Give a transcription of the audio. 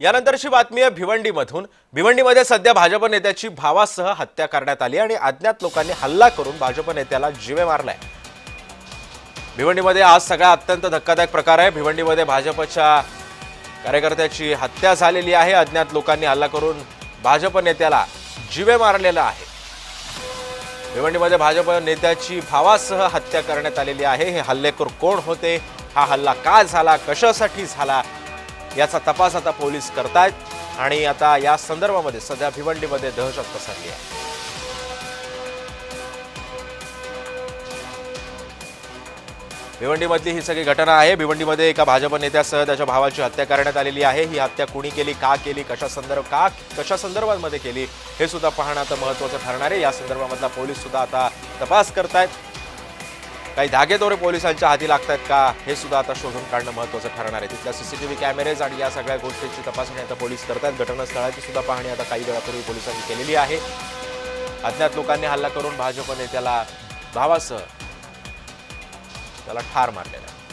यानंतरची बातमी आहे भिवंडीमधून। भिवंडीमध्ये सध्या भाजप नेत्याची भावासह हत्या करण्यात आली आणि अज्ञात लोकांनी हल्ला करून भाजप नेत्याला जीवे मारलाय। भिवंडीमध्ये आज सगळा अत्यंत धक्कादायक प्रकार आहे। भिवंडीमध्ये भाजपच्या कार्यकर्त्याची हत्या झालेली आहे। अज्ञात लोकांनी हल्ला करून भाजप नेत्याला जीवे मारलेला आहे। भिवंडीमध्ये भाजप नेत्याची भावासह हत्या करण्यात आलेली आहे। हे हल्लेखोर कोण होते, हा हल्ला का झाला, कशासाठी झाला याचा तपास आता पोलीस करतायत आणि आता या संदर्भामध्ये सध्या भिवंडीमध्ये दहशत पसरली आहे। भिवंडीमधली ही सगळी घटना आहे। भिवंडीमध्ये एका भाजप नेत्यासह त्याच्या भावाची हत्या करण्यात आलेली आहे। ही हत्या कुणी केली, का केली, कशा संदर्भामध्ये केली हे सुद्धा पाहणं आता महत्त्वाचं ठरणार आहे। या संदर्भामधला पोलीस सुद्धा आता तपास करतायत। काही धागेदोरे पोलिसांच्या हाती लागतात का हे सुद्धा आता शोधून काढणं महत्त्वाचं ठरणार आहे। तिथल्या सीसीटीव्ही कॅमेरेज आणि या सगळ्या गोष्टींची तपासणी आता पोलीस करतात। घटनास्थळाची सुद्धा पाहणी आता काही वेळापूर्वी पोलिसांनी केलेली आहे। अज्ञात लोकांनी हल्ला करून भाजप नेत्याला भावासह त्याला ठार मारलेला आहे।